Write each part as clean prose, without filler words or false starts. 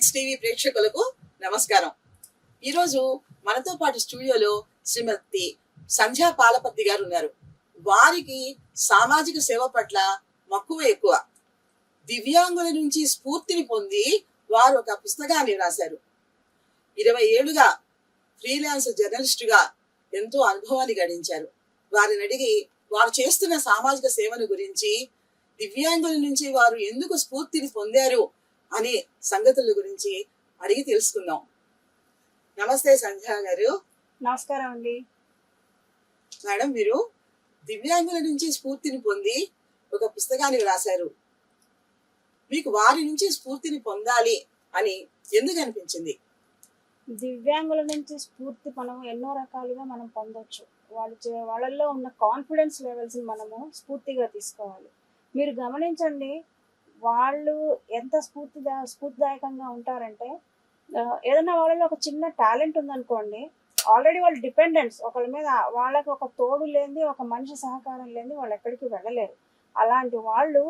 Six TV ప్రేక్షకులకు నమస్కారం. ఈరోజు మనతో పాటు స్టూడియోలో శ్రీమతి సంధ్యా పాలపర్తి గారు ఉన్నారు. వారికి సామాజిక సేవ పట్ల మక్కువ ఎక్కువ. దివ్యాంగుల నుంచి స్ఫూర్తిని పొంది వారు ఒక పుస్తకాన్ని రాశారు. 20 ఏళ్లుగా ఫ్రీలాన్స్ జర్నలిస్టుగా ఎంతో అనుభవాన్ని గడించారు. వారిని అడిగి వారు చేస్తున్న సామాజిక సేవను గురించి, దివ్యాంగుల నుంచి వారు ఎందుకు స్ఫూర్తిని పొందారు అనే సంగతుల గురించి అడిగి తెలుసుకుందాం. నమస్తే సంధ్యా గారు. నమస్కారం అండి. మేడం, మీరు దివ్యాంగుల నుంచి స్ఫూర్తిని పొంది ఒక పుస్తకాన్ని రాశారు. మీకు వారి నుంచి స్ఫూర్తిని పొందాలి అని ఎందుకు అనిపించింది? దివ్యాంగుల నుంచి స్ఫూర్తి మనం ఎన్నో రకాలుగా మనం పొందొచ్చు. వాళ్ళల్లో ఉన్న కాన్ఫిడెన్స్ లెవెల్స్ని మనము స్ఫూర్తిగా తీసుకోవాలి. మీరు గమనించండి, వాళ్ళు ఎంత స్ఫూర్తిదాయకంగా ఉంటారంటే, ఏదైనా వాళ్ళలో ఒక చిన్న టాలెంట్ ఉందనుకోండి, ఆల్రెడీ వాళ్ళు డిపెండెంట్స్ ఒకళ్ళ మీద. వాళ్ళకి ఒక తోడు లేనిది, ఒక మనిషి సహకారం లేనిది వాళ్ళు ఎక్కడికి వెళ్ళలేరు. అలాంటి వాళ్ళు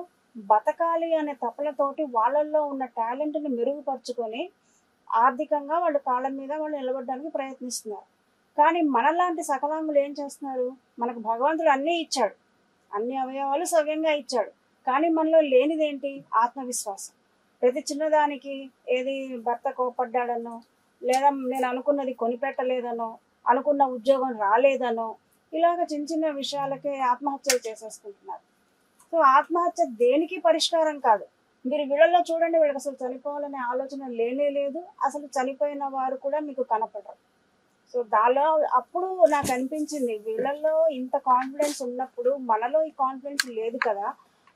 బతకాలి అనే తపనతోటి వాళ్ళల్లో ఉన్న టాలెంట్ని మెరుగుపరుచుకొని ఆర్థికంగా వాళ్ళు కాళ్ళ మీద వాళ్ళు నిలబడడానికి ప్రయత్నిస్తున్నారు. కానీ మనలాంటి సకలాంగులు ఏం చేస్తున్నారు? మనకు భగవంతుడు అన్నీ ఇచ్చాడు, అన్ని అవయవాలు సవ్యంగా ఇచ్చాడు. కానీ మనలో లేనిదేంటి? ఆత్మవిశ్వాసం. ప్రతి చిన్నదానికి ఏది భర్త కోపడ్డాడనో, లేదా నేను అనుకున్నది కొనిపెట్టలేదనో, అనుకున్న ఉద్యోగం రాలేదనో, ఇలాగ చిన్న చిన్న విషయాలకే ఆత్మహత్యలు చేసేసుకుంటున్నారు. సో ఆత్మహత్య దేనికి పరిష్కారం కాదు. మీరు వీళ్ళల్లో చూడండి, వీళ్ళకి అసలు చనిపోవాలనే ఆలోచన లేనే లేదు. అసలు చనిపోయిన వారు కూడా మీకు కనపడరు. సో అప్పుడు నాకు అనిపించింది, వీళ్ళల్లో ఇంత కాన్ఫిడెన్స్ ఉన్నప్పుడు మనలో ఈ కాన్ఫిడెన్స్ లేదు కదా.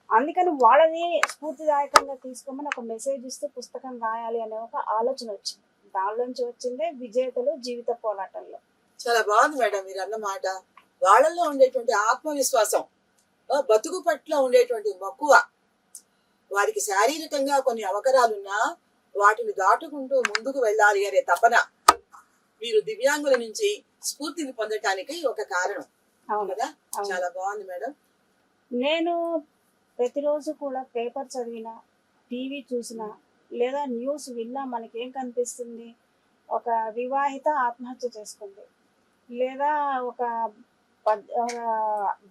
అందుకని వాళ్ళని స్ఫూర్తిదాయకంగా తీసుకోమని ఒక మెసేజ్ ఇస్తూ పుస్తకం రాయాలి అనే ఒక ఆలోచన వచ్చింది. దానిలోంచి వచ్చిందే విజేతలు జీవిత పోరాటంలో. చాలా బాగుంది మేడం మీరు అన్నమాట. వాళ్ళల్లో ఉండేటువంటి ఆత్మవిశ్వాసం, బతుకు పట్ల ఉండేటువంటి మక్కువ, వారికి శారీరకంగా కొన్ని అవకరాలున్నా వాటిని దాటుకుంటూ ముందుకు వెళ్ళాలి అనే తపన మీరు దివ్యాంగుల నుంచి స్ఫూర్తిని పొందటానికి ఒక కారణం. అవును కదా? చాలా బాగుంది మేడం. నేను ప్రతిరోజు కూడా పేపర్ చదివినా, టీవీ చూసినా, లేదా న్యూస్ విన్నా మనకేం కనిపిస్తుంది? ఒక వివాహిత ఆత్మహత్య చేసుకుంది, లేదా ఒక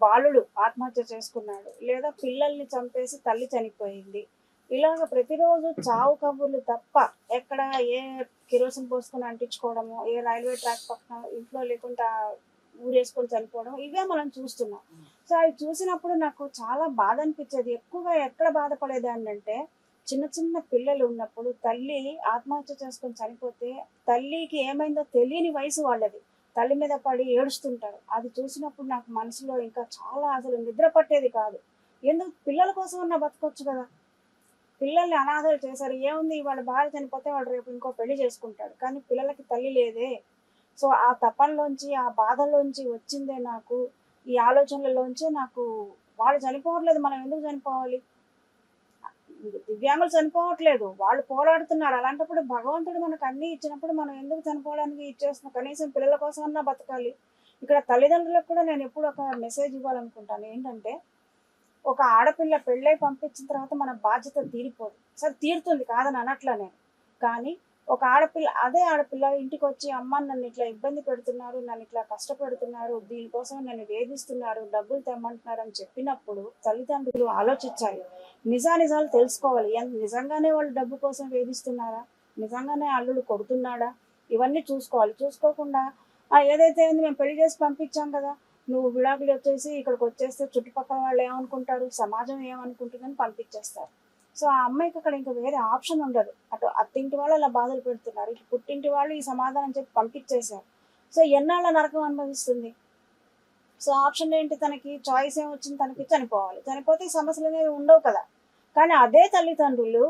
బాలుడు ఆత్మహత్య చేసుకున్నాడు, లేదా పిల్లల్ని చంపేసి తల్లి చనిపోయింది. ఇలాగ ప్రతిరోజు చావు కబుర్లు తప్ప ఎక్కడ ఏ కిరోసిన్ పోసుకొని అంటించుకోవడము, ఏ రైల్వే ట్రాక్ పక్కన ఇంట్లో లేకుండా ఊరేసుకొని చనిపోవడం, ఇవే మనం చూస్తున్నాం. సో అవి చూసినప్పుడు నాకు చాలా బాధ అనిపించేది. ఎక్కువగా ఎక్కడ బాధపడేదాన్ని అంటే, చిన్న చిన్న పిల్లలు ఉన్నప్పుడు తల్లి ఆత్మహత్య చేసుకొని చనిపోతే తల్లికి ఏమైందో తెలియని వయసు వాళ్ళది, తల్లి మీద పడి ఏడుస్తుంటారు. అది చూసినప్పుడు నాకు మనసులో ఇంకా చాలా అసలు నిద్ర పట్టేది కాదు. ఎందుకు? పిల్లల కోసం ఉన్న బతకొచ్చు కదా. పిల్లల్ని అనాథలు చేశారు. ఏముంది, వాళ్ళ భార్య చనిపోతే వాడు రేపు ఇంకో పెళ్లి చేసుకుంటాడు, కానీ పిల్లలకి తల్లి లేదే. సో ఆ తపనలోంచి, ఆ బాధల్లోంచి వచ్చిందే నాకు, ఈ ఆలోచనలలోంచే నాకు వాళ్ళు చనిపోవట్లేదు, మనం ఎందుకు చనిపోవాలి? దివ్యాంగులు చనిపోవట్లేదు, వాళ్ళు పోరాడుతున్నారు. అలాంటప్పుడు భగవంతుడు మనకు అన్ని ఇచ్చినప్పుడు మనం ఎందుకు చనిపోవడానికి ఇచ్చేస్తున్నాం? కనీసం పిల్లల కోసం అన్నా బతకాలి. ఇక్కడ తల్లిదండ్రులకు కూడా నేను ఎప్పుడు ఒక మెసేజ్ ఇవ్వాలనుకుంటాను. ఏంటంటే, ఒక ఆడపిల్ల పెళ్ళై పంపించిన తర్వాత మన బాధ్యత తీరిపోదు. సరే తీరుతుంది, కాదని అనట్లా నేను. కానీ ఒక ఆడపిల్ల, అదే ఆడపిల్ల ఇంటికి వచ్చి, అమ్మ నన్ను ఇట్లా ఇబ్బంది పెడుతున్నారు, నన్ను ఇట్లా కష్టపెడుతున్నారు, దీనికోసం నన్ను వేధిస్తున్నారు, డబ్బులు తెమ్మంటున్నారు అని చెప్పినప్పుడు తల్లిదండ్రులు ఆలోచించాలి, నిజాలు తెలుసుకోవాలి. నిజంగానే వాళ్ళు డబ్బు కోసం వేధిస్తున్నారా? నిజంగానే అల్లుడు కొడుతున్నాడా? ఇవన్నీ చూసుకోవాలి. చూసుకోకుండా ఏదైతే ఉంది, మేము పెళ్లి చేసి పంపించాం కదా, నువ్వు విడాకులు వచ్చేసి ఇక్కడికి వచ్చేస్తే చుట్టుపక్కల వాళ్ళు ఏమనుకుంటారు, సమాజం ఏమనుకుంటుందని పంపించేస్తారు. సో ఆ అమ్మాయికి అక్కడ ఇంకా వేరే ఆప్షన్ ఉండదు. అటు అత్తింటి వాళ్ళు అలా బాధలు పెడుతున్నారు, ఇటు పుట్టింటి వాళ్ళు ఈ సమాధానం చెప్పి పంపించేశారు. సో ఎన్నాళ్ళ నరకం అనుభవిస్తుంది? సో ఆప్షన్ ఏంటి? తనకి చాయిస్ ఏమొచ్చింది? తనకి చనిపోవాలి. చనిపోతే ఈ సమస్యలు అనేవి ఉండవు కదా. కానీ అదే తల్లిదండ్రులు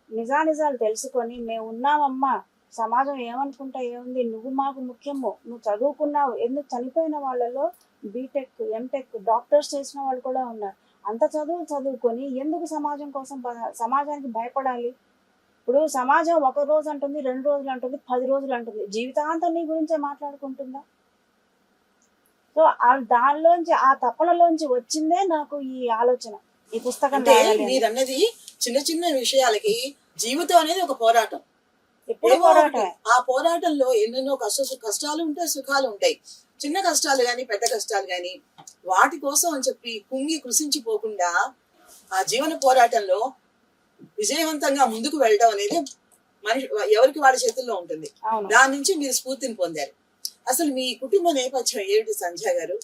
నిజాలు తెలుసుకొని, మేము ఉన్నామమ్మా, సమాజం ఏమనుకుంటా ఏముంది, నువ్వు మాకు ముఖ్యము, నువ్వు చదువుకున్నావు. ఎందుకు? చనిపోయిన వాళ్ళలో బీటెక్, ఎంటెక్, డాక్టర్స్ చేసిన వాళ్ళు కూడా ఉన్నారు. అంత చదువుకొని ఎందుకు సమాజం కోసం, సమాజానికి భయపడాలి? ఇప్పుడు సమాజం 1 రోజు అంటుంది, 2 రోజులు అంటుంది, 10 రోజులు అంటుంది, జీవితాంతం నీ గురించే మాట్లాడుకుంటుందా? సో దానిలోంచి, ఆ తపనలోంచి వచ్చిందే నాకు ఈ ఆలోచన, ఈ పుస్తకం. మీరన్నది చిన్న చిన్న విషయాలకి జీవితం అనేది ఒక పోరాటం. ఎప్పుడు ఏవో ఒకటి. పోరాటమే. ఆ పోరాటంలో ఎన్నెన్నో కష్టాలు ఉంటాయి, సుఖాలు ఉంటాయి. చిన్న కష్టాలు గాని పెద్ద కష్టాలు గాని వాటి కోసం అని చెప్పి కుంగి కృషించిపోకుండా ఆ జీవన పోరాటంలో విజయవంతంగా ముందుకు వెళ్ళడం అనేది మనిషి ఎవరికి వాళ్ళ చేతుల్లో ఉంటుంది. అవును. దాని నుంచి మీరు స్ఫూర్తిని పొందారు. అసలు మీ కుటుంబ నేపథ్యం ఏమిటి సంధ్య గారు?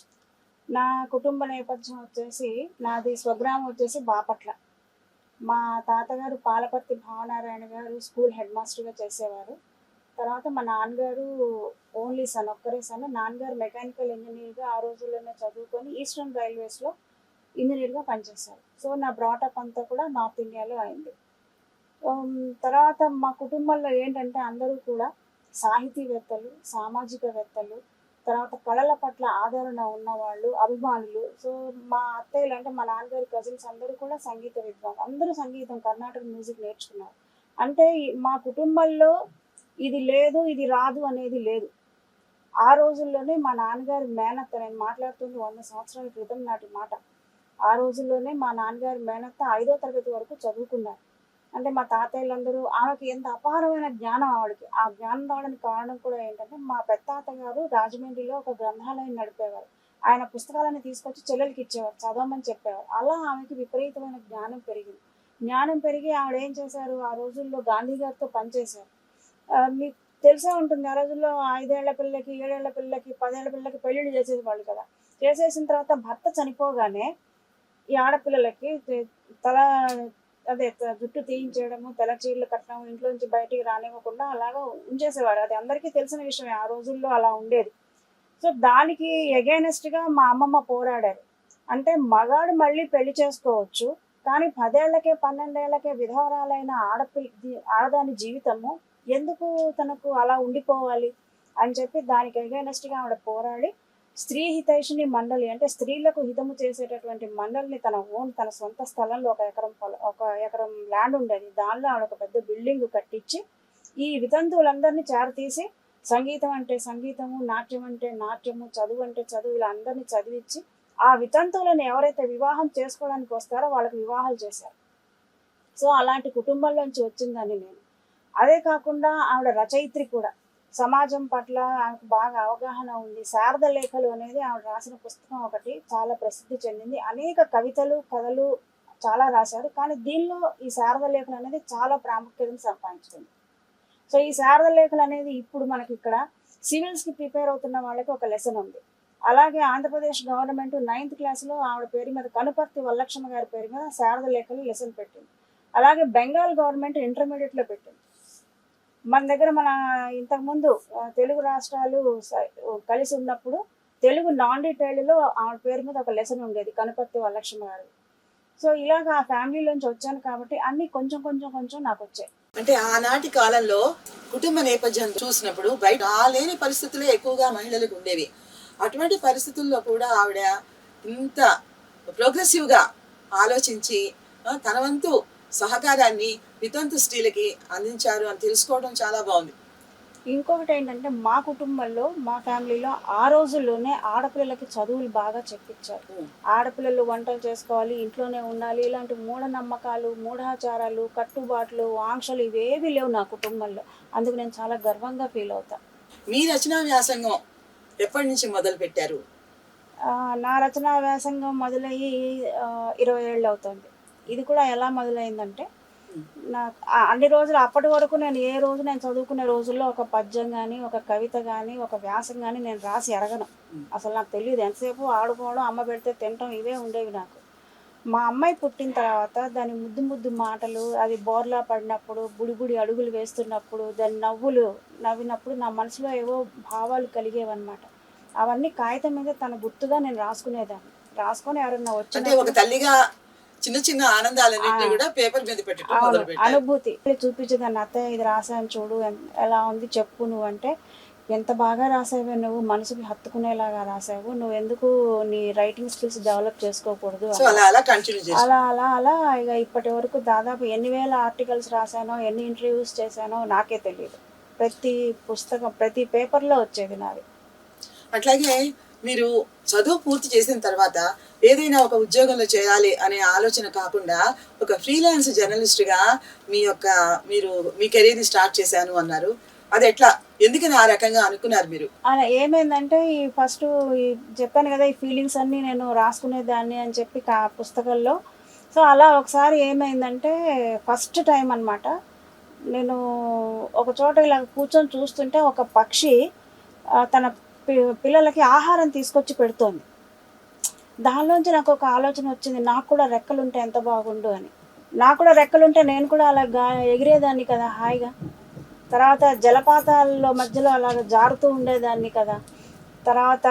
నా కుటుంబ నేపథ్యం వచ్చేసి నాది స్వగ్రామం వచ్చేసి బాపట్ల. మా తాతగారు పాలపర్తి భావనారాయణ గారు స్కూల్ హెడ్ మాస్టర్గా చేసేవారు. తర్వాత మా నాన్నగారు ఓన్లీ సన్, ఒక్కరే సన్. నాన్నగారు మెకానికల్ ఇంజనీర్గా ఆ రోజుల్లోనే చదువుకొని ఈస్టర్న్ రైల్వేస్లో ఇంజనీర్గా పనిచేశారు. సో నా బ్రాటప్ అంతా కూడా నార్త్ ఇండియాలో అయింది. తర్వాత మా కుటుంబంలో ఏంటంటే అందరూ కూడా సాహితీవేత్తలు, సామాజికవేత్తలు, తర్వాత కళల పట్ల ఆదరణ ఉన్నవాళ్ళు, అభిమానులు. సో మా అత్తయ్యలు అంటే మా నాన్నగారి కజిన్స్ అందరూ కూడా సంగీత విద్వాంసులు. అందరూ సంగీతం, కర్ణాటక మ్యూజిక్ నేర్చుకున్నారు. అంటే మా కుటుంబంలో ఇది లేదు, ఇది రాదు అనేది లేదు. ఆ రోజుల్లోనే మా నాన్నగారి మేనత్త, నేను మాట్లాడుతుంది 100 సంవత్సరాల క్రితం నాటి మాట. ఆ రోజుల్లోనే మా నాన్నగారి మేనత్త 5వ తరగతి వరకు చదువుకున్నారు. అంటే మా తాతయ్యలందరూ, ఆమెకి ఎంత అపారమైన జ్ఞానం ఆవిడకి. ఆ జ్ఞానం రావడానికి కారణం కూడా ఏంటంటే మా పెద్దాత గారు రాజమండ్రిలో ఒక గ్రంథాలయం నడిపేవారు. ఆయన పుస్తకాలను తీసుకొచ్చి చెల్లెలకి ఇచ్చేవారు, చదవమని చెప్పేవారు. అలా ఆమెకి విపరీతమైన జ్ఞానం పెరిగింది. జ్ఞానం పెరిగి ఆవిడ ఏం చేశారు, ఆ రోజుల్లో గాంధీ గారితో పనిచేశారు. మీకు తెలిసే ఉంటుంది, ఆ రోజుల్లో 5 ఏళ్ల పిల్లలకి, 7 ఏళ్ల పిల్లలకి, 10 ఏళ్ల పిల్లలకి పెళ్లిళ్ళు చేసేవాళ్ళు కదా. చేసేసిన తర్వాత భర్త చనిపోగానే ఈ ఆడపిల్లలకి తల జుట్టు తీయించేయడము, తెల్ల చీరలు కట్టడం, ఇంట్లో నుంచి బయటికి రానివ్వకుండా అలాగా ఉంచేసేవారు. అది అందరికీ తెలిసిన విషయమే, ఆ రోజుల్లో అలా ఉండేది. సో దానికి ఎగైనెస్ట్గా మా అమ్మమ్మ పోరాడారు. అంటే మగాడు మళ్ళీ పెళ్లి చేసుకోవచ్చు, కానీ 10 ఏళ్లకే 12 ఏళ్లకే విధవరాలైన ఆడదాని జీవితము ఎందుకు తనకు అలా ఉండిపోవాలి అని చెప్పి దానికి ఎగైనెస్ట్గా ఆవిడ పోరాడి స్త్రీ హితైషిణి మండలి, అంటే స్త్రీలకు హితము చేసేటటువంటి మండలిని తన సొంత స్థలంలో ఒక ఎకరం ల్యాండ్ ఉండేది. దానిలో ఆవిడ ఒక పెద్ద బిల్డింగ్ కట్టించి ఈ వితంతువులందరినీ చేరతీసి సంగీతం అంటే సంగీతము, నాట్యం అంటే నాట్యము, చదువు అంటే చదువు, ఇలా అందరినీ చదివించి ఆ వితంతువులను ఎవరైతే వివాహం చేసుకోవడానికి వస్తారో వాళ్ళకి వివాహాలు చేశారు. సో అలాంటి కుటుంబంలోంచి వచ్చిందని నేను. అదే కాకుండా ఆవిడ రచయిత్రి కూడా. సమాజం పట్ల ఆమెకు బాగా అవగాహన ఉంది. శారద లేఖలు అనేది ఆవిడ రాసిన పుస్తకం ఒకటి చాలా ప్రసిద్ధి చెందింది. అనేక కవితలు, కథలు చాలా రాశారు. కానీ దీనిలో ఈ శారద లేఖలు అనేది చాలా ప్రాముఖ్యతను సంపాదించుకుంది. సో ఈ శారద లేఖలు అనేది ఇప్పుడు మనకి ఇక్కడ సివిల్స్కి ప్రిపేర్ అవుతున్న వాళ్ళకి ఒక లెసన్ ఉంది. అలాగే ఆంధ్రప్రదేశ్ గవర్నమెంట్ 9th క్లాస్లో ఆవిడ పేరు మీద, కనుపర్తి వల్లక్ష్మ గారి పేరు మీద శారద లేఖలు లెసన్ పెట్టింది. అలాగే బెంగాల్ గవర్నమెంట్ ఇంటర్మీడియట్లో పెట్టింది. మన దగ్గర ఇంతకుముందు తెలుగు రాష్ట్రాలు కలిసి ఉన్నప్పుడు తెలుగు నాన్ డీటెయిల్డ్లో ఆవిడ పేరు మీద ఒక లెసన్ ఉండేది, కనుపర్తి వల్లక్ష్మ గారు. సో ఇలాగ ఆ ఫ్యామిలీలోంచి వచ్చాను కాబట్టి అన్నీ కొంచెం కొంచెం కొంచెం నాకు వచ్చాయి. అంటే ఆనాటి కాలంలో కుటుంబ నేపథ్యం చూసినప్పుడు బయట లేని పరిస్థితులే ఎక్కువగా మహిళలకు ఉండేవి. అటువంటి పరిస్థితుల్లో కూడా ఆవిడ ఇంత ప్రోగ్రెసివ్గా ఆలోచించి తన వంతు సహకారాన్ని వితంతు స్త్రీలకి అందించారు అని తెలుసుకోవడం చాలా బాగుంది. ఇంకొకటి ఏంటంటే మా కుటుంబంలో, మా ఫ్యామిలీలో ఆ రోజుల్లోనే ఆడపిల్లలకి చదువులు బాగా చెప్పించారు. ఆడపిల్లలు వంటలు చేసుకోవాలి, ఇంట్లోనే ఉండాలి, ఇలాంటి మూఢనమ్మకాలు, మూఢాచారాలు, కట్టుబాట్లు, ఆంక్షలు ఇవేవి లేవు నా కుటుంబంలో. అందుకు నేను చాలా గర్వంగా ఫీల్ అవుతాను. మీ రచనా వ్యాసంగం ఎప్పటి నుంచి మొదలు పెట్టారు? నా రచనా వ్యాసంగం మొదలయ్యి 20 ఏళ్ళు అవుతుంది. ఇది కూడా ఎలా మొదలైందంటే, నాకు అన్ని రోజులు అప్పటి వరకు నేను చదువుకునే రోజుల్లో ఒక పద్యం కానీ, ఒక కవిత కానీ, ఒక వ్యాసం కానీ నేను రాసి ఎరగను. అసలు నాకు తెలియదు. ఎంతసేపు ఆడుకోవడం, అమ్మ పెడితే తినటం, ఇవే ఉండేవి నాకు. మా అమ్మాయి పుట్టిన తర్వాత దాని ముద్దు ముద్దు మాటలు, అది బోర్లా పడినప్పుడు, బుడి అడుగులు వేస్తున్నప్పుడు, దాని నవ్వినప్పుడు నా మనసులో ఏవో భావాలు కలిగేవన్నమాట. అవన్నీ కాగితం మీద తన గుర్తుగా నేను రాసుకునేదాన్ని. రాసుకొని ఎవరన్నా వచ్చి ఒక తల్లిగా చిన్న చిన్న ఆనందాలన్నింటినీ కూడా పేపర్ మీద పెట్టడం మొదలుపెట్టారు. అనుభూతి చూపించేదాన్ని. అత్తయ్య ఇది రాసాను చూడు, ఎలా ఉంది చెప్పు నువ్వు అంటే, ఎంత బాగా రాసావే నువ్వు, మనసుకి హత్తుకునేలాగా రాసావు, నువ్వు ఎందుకు నీ రైటింగ్ స్కిల్స్ డెవలప్ చేసుకోకూడదు, అలా అలా అలా ఇక ఇప్పటి వరకు దాదాపు ఎన్ని వేల ఆర్టికల్స్ రాశానో, ఎన్ని ఇంటర్వ్యూస్ చేశానో నాకే తెలియదు. ప్రతి పుస్తకం, ప్రతి పేపర్లో వచ్చేది నాది. అట్లాగే మీరు చదువు పూర్తి చేసిన తర్వాత ఏదైనా ఒక ఉద్యోగంలో చేయాలి అనే ఆలోచన కాకుండా ఒక ఫ్రీలాన్స్ జర్నలిస్ట్గా మీరు మీ కెరీర్ని స్టార్ట్ చేశాను అన్నారు. అది ఎట్లా, ఎందుకని ఆ రకంగా అనుకున్నారు మీరు? అలా ఏమైందంటే ఈ ఫస్ట్ ఈ చెప్పాను కదా, ఈ ఫీలింగ్స్ అన్నీ నేను రాసుకునేదాన్ని అని చెప్పి పుస్తకాల్లో. సో అలా ఒకసారి ఏమైందంటే ఫస్ట్ టైం అనమాట, నేను ఒక చోట ఇలా కూర్చొని చూస్తుంటే ఒక పక్షి తన పిల్లలకి ఆహారం తీసుకొచ్చి పెడుతోంది. దానిలోంచి నాకు ఒక ఆలోచన వచ్చింది, నాకు కూడా రెక్కలుంటే ఎంత బాగుండు అని. నాకు కూడా రెక్కలుంటే నేను కూడా అలా ఎగిరేదాన్ని కదా హాయిగా. తర్వాత జలపాతాల్లో మధ్యలో అలాగ జారుతూ ఉండేదాన్ని కదా. తర్వాత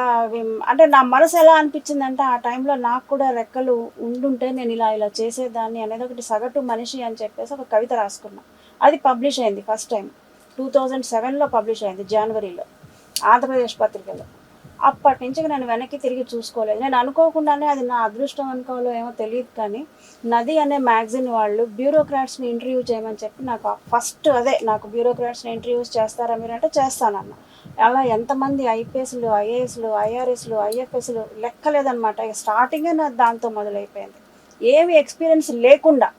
అంటే నా మనసు ఎలా అనిపించిందంటే ఆ టైంలో నాకు కూడా రెక్కలు ఉండుంటే నేను ఇలా ఇలా చేసేదాన్ని అనేది ఒకటి, సగటు మనిషి అని చెప్పేసి ఒక కవిత రాసుకున్నా. అది పబ్లిష్ అయింది ఫస్ట్ టైం 2007లో పబ్లిష్ అయింది, జనవరిలో, ఆంధ్రప్రదేశ్ పత్రికలో. అప్పటి నుంచి నేను వెనక్కి తిరిగి చూసుకోలేదు. నేను అనుకోకుండానే, అది నా అదృష్టం అనుకోవాలో ఏమో తెలియదు కానీ, నది అనే మ్యాగజైన్ వాళ్ళు బ్యూరోక్రాట్స్ని ఇంటర్వ్యూ చేయమని చెప్పి నాకు ఫస్ట్ నాకు బ్యూరోక్రాట్స్ని ఇంటర్వ్యూస్ చేస్తారా మీరు అంటే చేస్తానన్న. అలా ఎంతమంది ఐపీఎస్లు, ఐఏఎస్లు, ఐఆర్ఎస్లు, ఐఎఫ్ఎస్లు లెక్కలేదనమాట. ఇక స్టార్టింగే నా దాంతో మొదలైపోయింది, ఏమి ఎక్స్పీరియన్స్ లేకుండా.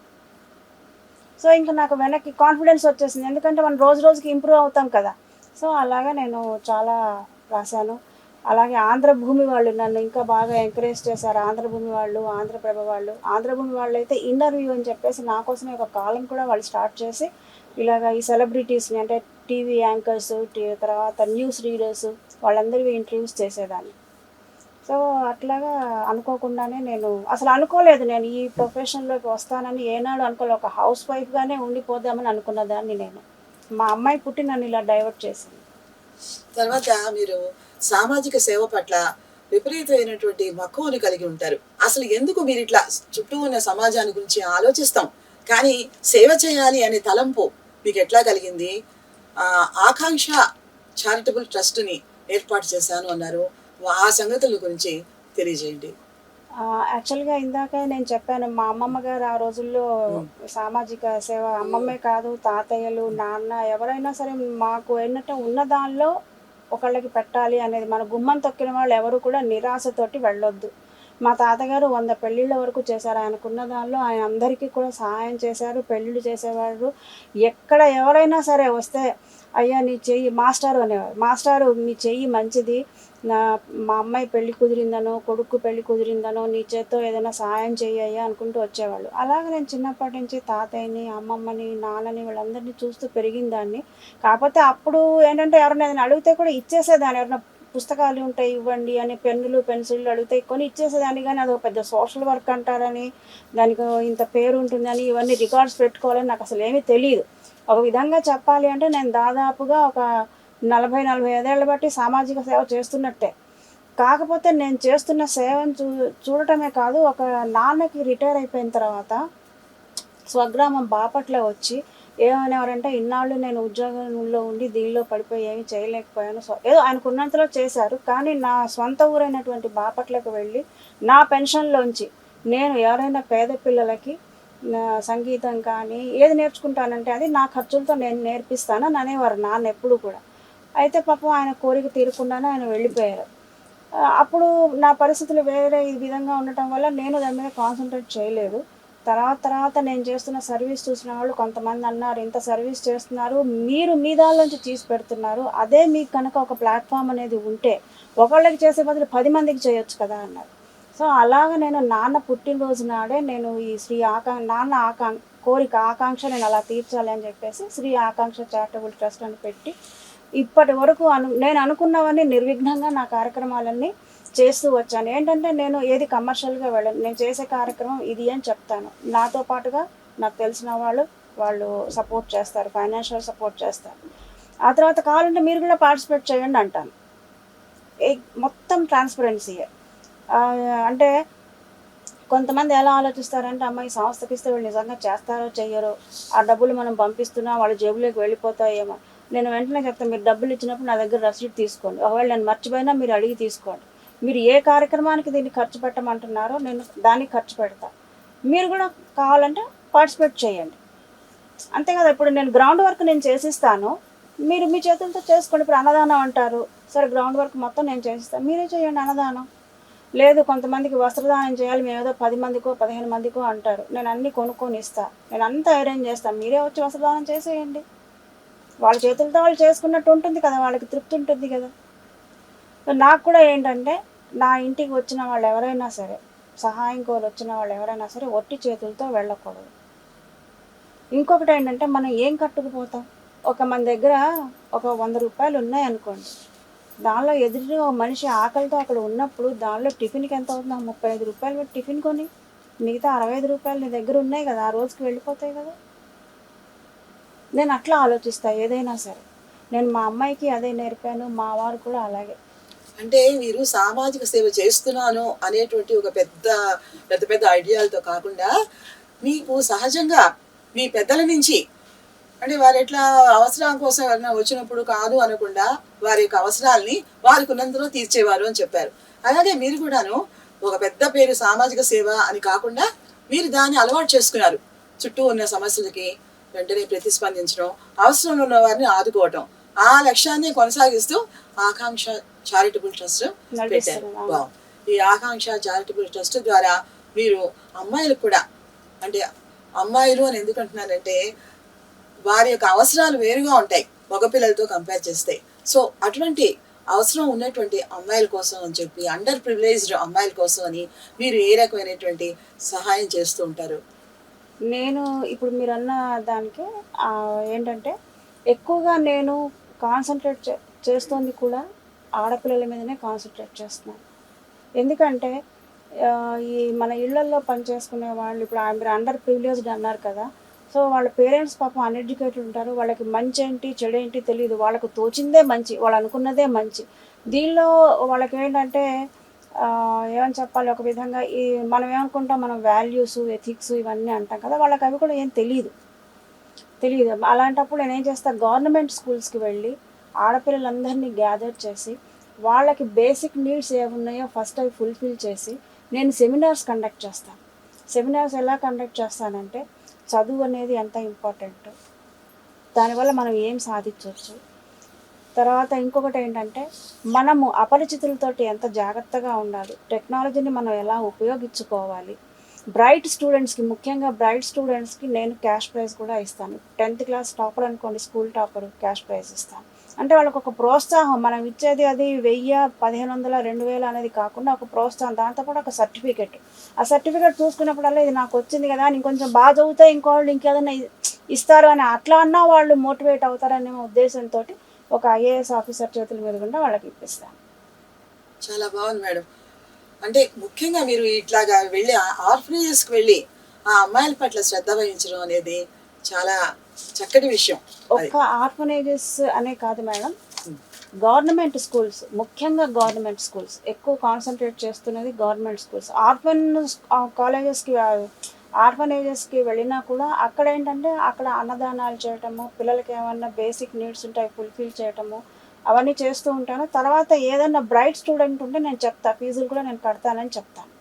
సో ఇంకా నాకు వెనక్కి కాన్ఫిడెన్స్ వచ్చేసింది, ఎందుకంటే మనం రోజు రోజుకి ఇంప్రూవ్ అవుతాం కదా. సో అలాగా నేను చాలా రాశాను. అలాగే ఆంధ్రభూమి వాళ్ళు నన్ను ఇంకా బాగా ఎంకరేజ్ చేశారు. ఆంధ్రభూమి వాళ్ళు, ఆంధ్రప్రభ వాళ్ళు. ఆంధ్రభూమి వాళ్ళు అయితే ఇంటర్వ్యూ అని చెప్పేసి నా కోసమే ఒక కాలం కూడా వాళ్ళు స్టార్ట్ చేసి, ఇలాగ ఈ సెలబ్రిటీస్ని అంటే టీవీ యాంకర్స్, తర్వాత న్యూస్ రీడర్స్, వాళ్ళందరివి ఇంటర్వ్యూస్ చేసేదాన్ని. సో అట్లాగా అనుకోకుండానే, నేను అసలు అనుకోలేదు నేను ఈ ప్రొఫెషన్లోకి వస్తానని, ఏనాడు అనుకోలేదు. ఒక హౌస్ వైఫ్గానే ఉండిపోదామని అనుకున్న దాన్ని నేను. మా అమ్మాయి పుట్టి నన్ను ఇలా డైవర్ట్ చేసింది. తర్వాత మీరు సామాజిక సేవ పట్ల విపరీతమైనటువంటి మక్కువను కలిగి ఉంటారు. అసలు ఎందుకు మీరు ఇట్లా చుట్టూ ఉన్న సమాజాన్ని గురించి ఆలోచిస్తాం, కానీ సేవ చేయాలి అనే తలంపు మీకు ఎట్లా కలిగింది? ఆకాంక్ష చారిటబుల్ ట్రస్ట్ని ఏర్పాటు చేశాను అన్నారు, ఆ సంగతుల గురించి తెలియజేయండి. యాక్చువల్గా ఇందాక నేను చెప్పాను, మా అమ్మమ్మ గారు ఆ రోజుల్లో సామాజిక సేవ, అమ్మమ్మే కాదు తాతయ్యలు, నాన్న, ఎవరైనా సరే మాకు ఏంటంటే ఉన్న దానిలో ఒకళ్ళకి పెట్టాలి అనేది. మన గుమ్మం తొక్కిన వాళ్ళు ఎవరు కూడా నిరాశతోటి వెళ్ళొద్దు. మా తాతగారు 100 పెళ్ళిళ్ళ వరకు చేశారు. ఆయనకున్న దానిలో ఆయన అందరికీ కూడా సహాయం చేశారు, పెళ్ళిళ్ళు చేసేవారు. ఎక్కడ ఎవరైనా సరే వస్తే, అయ్యా నీ చెయ్యి మాస్టారు అనేవారు, మాస్టారు మీ చెయ్యి మంచిది, మా అమ్మాయి పెళ్లి కుదిరిందనో కొడుకు పెళ్లి కుదిరిందనో నీ చేత్తో ఏదైనా సహాయం చెయ్యయ్యా అనుకుంటూ వచ్చేవాళ్ళు. అలాగే నేను చిన్నప్పటి నుంచి తాతయ్యని, అమ్మమ్మని, నాన్నని, వీళ్ళందరినీ చూస్తూ పెరిగిన దాన్ని. కాకపోతే అప్పుడు ఏంటంటే ఎవరైనా ఏదైనా అడిగితే కూడా ఇచ్చేసేదాన్ని. ఎవరైనా పుస్తకాలు ఉంటాయి ఇవ్వండి అని, పెన్నులు పెన్సిళ్ళు అడిగితే కొని ఇచ్చేసేదాన్ని. కానీ అది ఒక పెద్ద సోషల్ వర్క్ అంటారని, దానికి ఇంత పేరు ఉంటుందని, ఇవన్నీ రికార్డ్స్ పెట్టుకోవాలని నాకు అసలు ఏమీ తెలియదు. ఒక విధంగా చెప్పాలి అంటే నేను దాదాపుగా ఒక 40-45 ఏళ్ళ బట్టి సామాజిక సేవ చేస్తున్నట్టే. కాకపోతే నేను చేస్తున్న సేవను చూడటమే కాదు, ఒక నాన్నకి రిటైర్ అయిపోయిన తర్వాత స్వగ్రామం బాపట్ల వచ్చి ఏమనేవారంటే, ఇన్నాళ్ళు నేను ఉద్యోగంలో ఉండి దీనిలో పడిపోయి ఏమీ చేయలేకపోయాను. సో ఏదో ఆయనకున్నంతలో చేశారు. కానీ నా సొంత ఊరైనటువంటి బాపట్లకు వెళ్ళి నా పెన్షన్లోంచి నేను ఎవరైనా పేద పిల్లలకి సంగీతం కానీ ఏది నేర్చుకుంటానంటే అది నా ఖర్చులతో నేను నేర్పిస్తాను అని అనేవారు నాన్న ఎప్పుడు కూడా. అయితే పాపం ఆయన కోరిక తీరకుండానే ఆయన వెళ్ళిపోయారు. అప్పుడు నా పరిస్థితులు వేరే ఈ విధంగా ఉండటం వల్ల నేను దాని మీద కాన్సన్ట్రేట్ చేయలేదు. తర్వాత నేను చేస్తున్న సర్వీస్ చూసిన వాళ్ళు కొంతమంది అన్నారు, ఇంత సర్వీస్ చేస్తున్నారు, మీరు మీ దానిలోంచి తీసి పెడుతున్నారు, అదే మీకు కనుక ఒక ప్లాట్ఫామ్ అనేది ఉంటే ఒకళ్ళకి చేసే బదులు 10 మందికి చేయొచ్చు కదా అన్నారు. సో అలాగ నేను నాన్న పుట్టినరోజు నాడే నేను ఈ నాన్న కోరిక ఆకాంక్ష నేను అలా తీర్చాలి అని చెప్పేసి శ్రీ ఆకాంక్ష చారిటబుల్ ట్రస్ట్ అని పెట్టి ఇప్పటి వరకు నేను అనుకున్నవన్నీ నిర్విఘ్నంగా నా కార్యక్రమాలన్నీ చేస్తూ వచ్చాను. ఏంటంటే నేను ఏది కమర్షియల్గా వెళ్ళను, నేను చేసే కార్యక్రమం ఇది అని చెప్తాను. నాతో పాటుగా నాకు తెలిసిన వాళ్ళు సపోర్ట్ చేస్తారు, ఫైనాన్షియల్ సపోర్ట్ చేస్తారు. ఆ తర్వాత కావాలంటే మీరు కూడా పార్టిసిపేట్ చేయండి అంటాను. మొత్తం ట్రాన్స్పరెన్సీయే. అంటే కొంతమంది ఎలా ఆలోచిస్తారంటే, అమ్మాయి సంస్థకి ఇస్తే వీళ్ళు నిజంగా చేస్తారో చెయ్యరో, ఆ డబ్బులు మనం పంపిస్తున్నా వాళ్ళ జేబులోకి వెళ్ళిపోతాయేమో. నేను వెంటనే చెప్తాను, మీరు డబ్బులు ఇచ్చినప్పుడు నా దగ్గర రసీదు తీసుకోండి, ఒకవేళ నేను మర్చిపోయినా మీరు అడిగి తీసుకోండి. మీరు ఏ కార్యక్రమానికి దీన్ని ఖర్చు పెట్టమంటున్నారో నేను దానికి ఖర్చు పెడతాను, మీరు కూడా కావాలంటే పార్టిసిపేట్ చేయండి. అంతే కదా. ఇప్పుడు నేను గ్రౌండ్ వర్క్ నేను చేసిస్తాను, మీరు మీ చేతులతో చేసుకోండి. ఇప్పుడు అన్నదానం అంటారు, సరే గ్రౌండ్ వర్క్ మొత్తం నేను చేస్తాను, మీరే చేయండి అన్నదానం. లేదు కొంతమందికి వస్త్రదానం చేయాలి, మేము ఏదో 10 మందికో 15 మందికో అంటారు, నేను అన్నీ కొనుక్కొని ఇస్తాను, నేను అంతా అరేంజ్ చేస్తాను, మీరే వచ్చి వస్త్రదానం చేసేయండి. వాళ్ళ చేతులతో వాళ్ళు చేసుకున్నట్టు ఉంటుంది కదా, వాళ్ళకి తృప్తి ఉంటుంది కదా. నాకు కూడా ఏంటంటే నా ఇంటికి వచ్చిన వాళ్ళు ఎవరైనా సరే, సహాయం కోరి వచ్చిన వాళ్ళు ఎవరైనా సరే ఒట్టి చేతులతో వెళ్ళకూడదు. ఇంకొకటి ఏంటంటే మనం ఏం కట్టుకుపోతాం, మన దగ్గర ఒక 100 రూపాయలు ఉన్నాయనుకోండి, దానిలో ఎదురుగా మనిషి ఆకలితో అక్కడ ఉన్నప్పుడు దానిలో టిఫిన్కి ఎంత అవుతుందో 35 రూపాయలు పెట్టి టిఫిన్ కొని మిగతా 65 రూపాయలు నీ దగ్గర ఉన్నాయి కదా, ఆ రోజుకి వెళ్ళిపోతాయి కదా. నేను అట్లా ఆలోచిస్తాను ఏదైనా సరే. నేను మా అమ్మాయికి అదే నేర్పాను, మా వారు కూడా అలాగే. అంటే మీరు సామాజిక సేవ చేస్తున్నాను అనేటువంటి ఒక పెద్ద పెద్ద పెద్ద ఐడియాలతో కాకుండా మీకు సహజంగా మీ పెద్దల నుంచి, అంటే వారు ఎట్లా అవసరం కోసం ఎవరైనా వచ్చినప్పుడు కాదు అనకుండా వారి యొక్క అవసరాల్ని వారికి ఉన్నంతలో తీర్చేవారు అని చెప్పారు. అలాగే మీరు కూడాను ఒక పెద్ద పేరు సామాజిక సేవ అని కాకుండా మీరు దాన్ని అలవాటు చేసుకున్నారు. చుట్టూ ఉన్న సమస్యలకి వెంటనే ప్రతిస్పందించడం, అవసరంలో ఉన్న వారిని ఆదుకోవటం, ఆ లక్ష్యాన్ని కొనసాగిస్తూ ఆకాంక్ష చారిటబుల్ ట్రస్ట్ పెట్టారు. ఈ ఆకాంక్ష చారిటబుల్ ట్రస్ట్ ద్వారా మీరు అమ్మాయిలకు కూడా, అంటే అమ్మాయిలు అని ఎందుకు అంటున్నారంటే వారి యొక్క అవసరాలు వేరుగా ఉంటాయి మగపిల్లలతో కంపేర్ చేస్తే. సో అటువంటి అవసరం ఉన్నటువంటి అమ్మాయిల కోసం అని చెప్పి, అండర్ ప్రివిలేజ్డ్ అమ్మాయిల కోసం అని మీరు ఏ రకమైనటువంటి సహాయం చేస్తూ ఉంటారు? నేను ఇప్పుడు మీరు అన్న దానికి ఏంటంటే ఎక్కువగా నేను కాన్సన్ట్రేట్ చేస్తుంది కూడా ఆడపిల్లల మీదనే కాన్సన్ట్రేట్ చేస్తున్నాను. ఎందుకంటే ఈ మన ఇళ్లల్లో పనిచేసుకునే వాళ్ళు, ఇప్పుడు మీరు అండర్ ప్రివిలేజ్డ్ అన్నారు కదా, సో వాళ్ళ పేరెంట్స్ పాపం అన్ఎడ్యుకేటెడ్ ఉంటారు, వాళ్ళకి మంచి ఏంటి చెడు ఏంటి తెలియదు, వాళ్ళకు తోచిందే మంచి, వాళ్ళు అనుకున్నదే మంచి. దీనిలో వాళ్ళకి ఏంటంటే ఏమని చెప్పాలి, ఒక విధంగా ఈ మనం ఏమనుకుంటాం, మనం వాల్యూస్ ఎథిక్స్ ఇవన్నీ అంటాం కదా, వాళ్ళకి అవి కూడా ఏం తెలియదు. అలాంటప్పుడు నేను ఏం చేస్తాను, గవర్నమెంట్ స్కూల్స్కి వెళ్ళి ఆడపిల్లలందరినీ గ్యాదర్ చేసి వాళ్ళకి బేసిక్ నీడ్స్ ఏమున్నాయో ఫస్ట్ అవి ఫుల్ఫిల్ చేసి నేను సెమినార్స్ కండక్ట్ చేస్తాను. సెమినార్స్ ఎలా కండక్ట్ చేస్తానంటే, చదువు అనేది ఎంత ఇంపార్టెంట్, దానివల్ల మనం ఏం సాధించవచ్చు, తర్వాత ఇంకొకటి ఏంటంటే మనము అపరిచితులతోటి ఎంత జాగ్రత్తగా ఉండాలి, టెక్నాలజీని మనం ఎలా ఉపయోగించుకోవాలి. బ్రైట్ స్టూడెంట్స్కి, ముఖ్యంగా బ్రైట్ స్టూడెంట్స్కి నేను క్యాష్ ప్రైజ్ కూడా ఇస్తాను. 10th క్లాస్ టాపర్ అనుకోండి, స్కూల్ టాపర్, క్యాష్ ప్రైజ్ ఇస్తాను. అంటే వాళ్ళకు ఒక ప్రోత్సాహం, మనం ఇచ్చేది అది 1000, 1500, 2000 అనేది కాకుండా ఒక ప్రోత్సాహం, దాంతోపాటు ఒక సర్టిఫికెట్. ఆ సర్టిఫికెట్ చూసుకున్నప్పుడల్లా ఇది నాకు వచ్చింది కదా, ఇంకొంచెం బాగా చదివితే ఇంకోళ్ళు ఇంకేదైనా ఇస్తారు అని అట్లా అన్నా వాళ్ళు మోటివేట్ అవుతారనే ఉద్దేశంతో ఒక IAS ఆఫీసర్ చేతుల మీద కూడా వాళ్ళకి ఇప్పిస్తాను. చాలా బాగుంది మేడం. అంటే ముఖ్యంగా మీరు ఇట్లాగా వెళ్ళి ఆర్ఫనేజెస్కి వెళ్ళి ఆ అమ్మాయిల పట్ల శ్రద్ధ వహించడం అనేది చాలా చక్కటి విషయం. ఒక్క ఆర్ఫనేజెస్ అనే కాదు మేడం, గవర్నమెంట్ స్కూల్స్, ముఖ్యంగా గవర్నమెంట్ స్కూల్స్ ఎక్కువ కాన్సన్ట్రేట్ చేస్తున్నది గవర్నమెంట్ స్కూల్స్. ఆర్ఫనేజెస్కి వెళ్ళినా కూడా అక్కడ ఏంటంటే అక్కడ అన్నదానాలు చేయటము, పిల్లలకి ఏమన్నా బేసిక్ నీడ్స్ ఉంటాయి ఫుల్ఫిల్ చేయటము, అవన్నీ చేస్తూ ఉంటాను. తర్వాత ఏదన్నా బ్రైట్ స్టూడెంట్ ఉంటే నేను చెప్తాను, ఫీజులు కూడా నేను కడతానని చెప్తాను.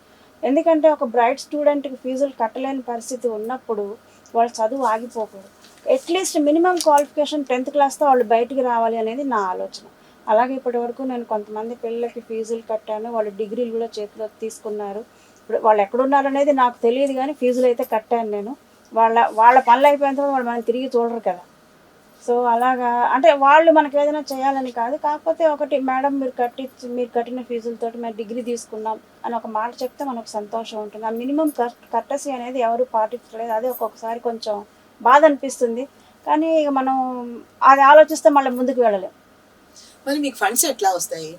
ఎందుకంటే ఒక బ్రైట్ స్టూడెంట్కి ఫీజులు కట్టలేని పరిస్థితి ఉన్నప్పుడు వాళ్ళ చదువు ఆగిపోకూడదు. అట్లీస్ట్ మినిమం క్వాలిఫికేషన్ 10th క్లాస్తో వాళ్ళు బయటికి రావాలి అనేది నా ఆలోచన. అలాగే ఇప్పటి వరకు నేను కొంతమంది పిల్లలకి ఫీజులు కట్టాను, వాళ్ళు డిగ్రీలు కూడా చేతిలోకి తీసుకున్నారు. ఇప్పుడు వాళ్ళు ఎక్కడున్నారు అనేది నాకు తెలియదు, కానీ ఫీజులు అయితే కట్టాను నేను. వాళ్ళ పనులు అయిపోయిన తర్వాత వాళ్ళు మనం తిరిగి చూడరు కదా. సో అలాగా, అంటే వాళ్ళు మనకు ఏదైనా చేయాలని కాదు, కాకపోతే ఒకటి, మేడం మీరు కట్టిన ఫీజులతో మేము డిగ్రీ తీసుకున్నాం అని ఒక మాట చెప్తే మనకు సంతోషం ఉంటుంది. ఆ మినిమం కర్టసీ అనేది ఎవరు పాటించలేదు, అదే ఒక్కొక్కసారి కొంచెం బాధ అనిపిస్తుంది. కానీ ఇక మనం అది ఆలోచిస్తే మళ్ళీ ముందుకు వెళ్ళలేం. మరి మీకు ఫండ్స్ ఎట్లా వస్తాయి?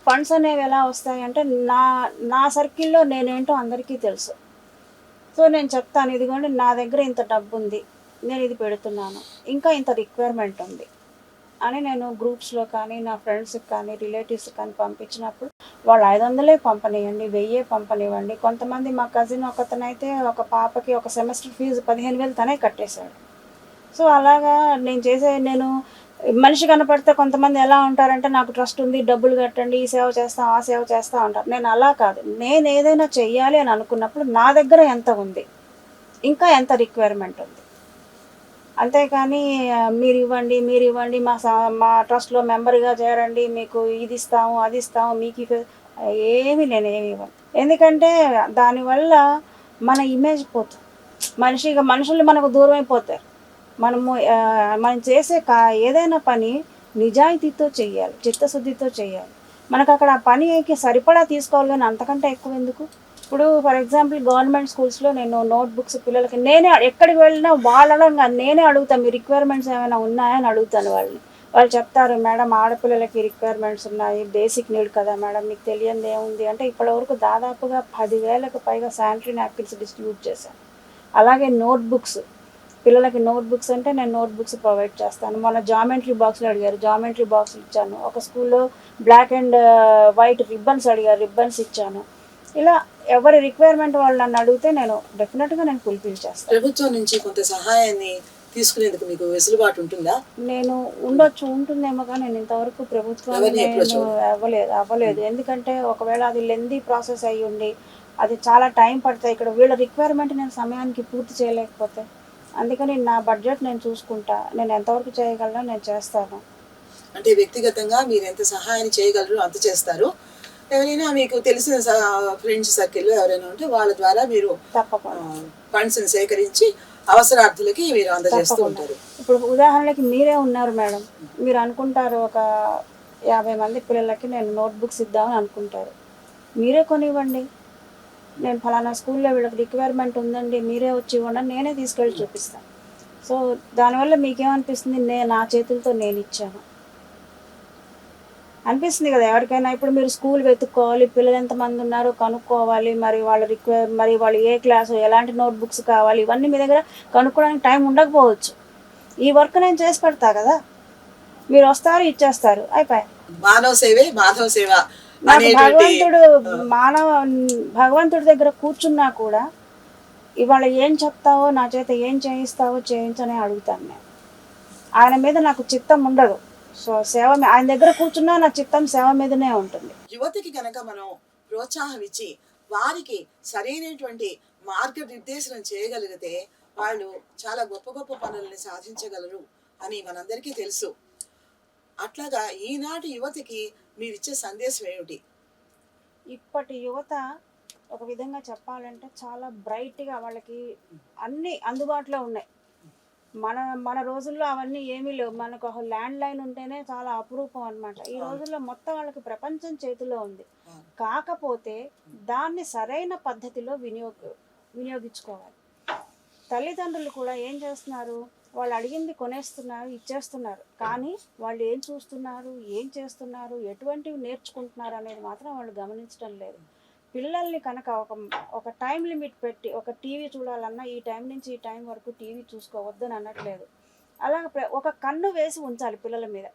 ఫండ్స్ అనేవి ఎలా వస్తాయి అంటే, నా సర్కిల్లో నేనేంటో అందరికీ తెలుసు. సో నేను చెప్తాను, ఇదిగోండి నా దగ్గర ఇంత డబ్బు ఉంది, నేను ఇది పెడుతున్నాను, ఇంకా ఇంత రిక్వైర్మెంట్ ఉంది అని నేను గ్రూప్స్లో కానీ నా ఫ్రెండ్స్కి కానీ రిలేటివ్స్కి కానీ పంపించినప్పుడు వాళ్ళు 500 పంపనివ్వండి, 1000 పంపనివ్వండి. కొంతమంది మా కజిన్ ఒకతనైతే ఒక పాపకి ఒక సెమిస్టర్ ఫీజు 15,000 తనే కట్టేశాడు. సో అలాగా నేను మనిషి కనపడితే కొంతమంది ఎలా ఉంటారంటే, నాకు ట్రస్ట్ ఉంది, డబ్బులు కట్టండి, ఈ సేవ చేస్తాం ఆ సేవ చేస్తూ ఉంటారు. నేను అలా కాదు, నేను ఏదైనా చెయ్యాలి అని అనుకున్నప్పుడు నా దగ్గర ఎంత ఉంది, ఇంకా ఎంత రిక్వైర్మెంట్ ఉంది, అంతేకాని మీరు ఇవ్వండి మా ట్రస్ట్లో మెంబర్గా చేరండి, మీకు ఇది ఇస్తాము అది ఇస్తాము మీకు ఏమి నేనేమి ఇవ్వను. ఎందుకంటే దానివల్ల మన ఇమేజ్ పోతుంది. మనుషులు మనకు దూరం అయిపోతారు. మనం చేసే ఏదైనా పని నిజాయితీతో చెయ్యాలి, చిత్తశుద్ధితో చేయాలి. మనకు అక్కడ ఆ పనికి సరిపడా తీసుకోవాలి, కానీ అంతకంటే ఎక్కువ ఎందుకు? ఇప్పుడు ఫర్ ఎగ్జాంపుల్ గవర్నమెంట్ స్కూల్స్లో నేను నోట్ బుక్స్ పిల్లలకి నేనే ఎక్కడికి వెళ్ళినా వాళ్ళగా నేనే అడుగుతాను, మీ రిక్వైర్మెంట్స్ ఏమైనా ఉన్నాయని అడుగుతాను వాళ్ళని. వాళ్ళు చెప్తారు, మేడం ఆడపిల్లలకి రిక్వైర్మెంట్స్ ఉన్నాయి, బేసిక్ నీడ్ కదా మేడం, మీకు తెలియంది ఏముంది అంటే. ఇప్పటివరకు దాదాపుగా 10,000కు పైగా శానిటరీ నాప్కిన్స్ డిస్ట్రిబ్యూట్ చేశాను. అలాగే నోట్ బుక్స్, పిల్లలకి నోట్ బుక్స్ అంటే నేను నోట్ బుక్స్ ప్రొవైడ్ చేస్తాను. మన జామెంట్రీ బాక్స్లు అడిగారు, జామెంట్రీ బాక్స్లు ఇచ్చాను. ఒక స్కూల్లో బ్లాక్ అండ్ వైట్ రిబ్బన్స్ అడిగారు, రిబ్బన్స్ ఇచ్చాను. ఇలా ఎవరి రిక్వైర్మెంట్ వాళ్ళు నన్ను అడిగితే నేను డెఫినెట్గా నేను ఫుల్ఫిల్ చేస్తాను. ప్రభుత్వం నుంచి కొంత సహాయాన్ని తీసుకునేందుకు మీకు వెసులుబాటు ఉంటుందా? నేను ఉంటుందేమో, కానీ నేను ఇంతవరకు ప్రభుత్వాన్ని నేను అవ్వలేదు. ఎందుకంటే ఒకవేళ అది లెందీ ప్రాసెస్ అయ్యి ఉండి అది చాలా టైం పడుతుంది. ఇక్కడ వీళ్ళ రిక్వైర్మెంట్ నేను సమయానికి పూర్తి చేయలేకపోతే, అందుకని నా బడ్జెట్ నేను చూసుకుంటా, నేను ఎంతవరకు చేయగలనో నేను చేస్తాను. అంటే వ్యక్తిగతంగా మీరు ఎంత సహాయాన్ని చేయగలరు అంత చేస్తారు. ఎవరైనా మీకు తెలిసిన ఫ్రెండ్స్ సర్కిల్లో ఎవరైనా ఉంటే వాళ్ళ ద్వారా మీరు తప్పకుండా ఫండ్స్ని సేకరించి అవసరార్థులకి మీరు అందజేస్తూ ఉంటారు. ఇప్పుడు ఉదాహరణకి మీరే ఉన్నారు మేడం, మీరు అనుకుంటారు ఒక 50 మంది పిల్లలకి నేను నోట్ బుక్స్ ఇద్దామని అనుకుంటారు. మీరే కొనివ్వండి, నేను ఫలానా స్కూల్లో వీళ్ళకి రిక్వైర్మెంట్ ఉందండి, మీరే వచ్చి ఇవ్వండి, నేనే తీసుకెళ్ళి చూపిస్తాను. సో దానివల్ల మీకేమనిపిస్తుంది, నా చేతులతో నేను ఇచ్చాను అనిపిస్తుంది కదా ఎవరికైనా. ఇప్పుడు మీరు స్కూల్ వెతుక్కోవాలి, పిల్లలు ఎంతమంది ఉన్నారో కనుక్కోవాలి, మరి వాళ్ళు ఏ క్లాసు, ఎలాంటి నోట్ బుక్స్ కావాలి, ఇవన్నీ మీ దగ్గర కనుక్కోవడానికి టైం ఉండకపోవచ్చు. ఈ వర్క్ నేను చేసి పెడతా కదా, మీరు వస్తారు ఇచ్చేస్తారు, అయిపోయి. మానవ సేవే మాధవ సేవ. నాకు భగవంతుడి దగ్గర కూర్చున్నా కూడా ఇవాళ ఏం చెప్తావో, నా చేత ఏం చేయిస్తావో చేయించనే అడుగుతాను నేను. ఆయన మీద నాకు చిత్తం ఉండదు. సో ఆయన దగ్గర కూర్చున్నా నా చిత్తం సేవ మీదనే ఉంటుంది. యువతికి కనుక మనం ప్రోత్సాహం ఇచ్చి వారికి సరైనటువంటి మార్గనిర్దేశనం చేయగలిగితే వాళ్ళు చాలా గొప్ప గొప్ప పనులని సాధించగలరు అని మనందరికీ తెలుసు. అట్లాగా ఈనాటి యువతికి మీరిచ్చే సందేశం ఏమిటి? ఇప్పటి యువత ఒక విధంగా చెప్పాలంటే చాలా బ్రైట్గా, వాళ్ళకి అన్నీ అందుబాటులో ఉన్నాయి. మన రోజుల్లో అవన్నీ ఏమీ లేవు. మనకు ఒక ల్యాండ్ లైన్ ఉంటేనే చాలా అపురూపం అనమాట. ఈ రోజుల్లో మొత్తం వాళ్ళకి ప్రపంచం చేతిలో ఉంది. కాకపోతే దాన్ని సరైన పద్ధతిలో వినియోగించుకోవాలి. తల్లిదండ్రులు కూడా ఏం చేస్తున్నారు, వాళ్ళు అడిగింది కొనేస్తున్నారు, ఇచ్చేస్తున్నారు. కానీ వాళ్ళు ఏం చూస్తున్నారు, ఏం చేస్తున్నారు, ఎటువంటివి నేర్చుకుంటున్నారు అనేది మాత్రం వాళ్ళు గమనించడం లేదు. పిల్లల్ని కనుక ఒక టైం లిమిట్ పెట్టి, ఒక టీవీ చూడాలన్నా ఈ టైం నుంచి ఈ టైం వరకు టీవీ చూసుకోవద్దని అనట్లేదు. అలాగే ఒక కన్ను వేసి ఉంచాలి పిల్లల మీద.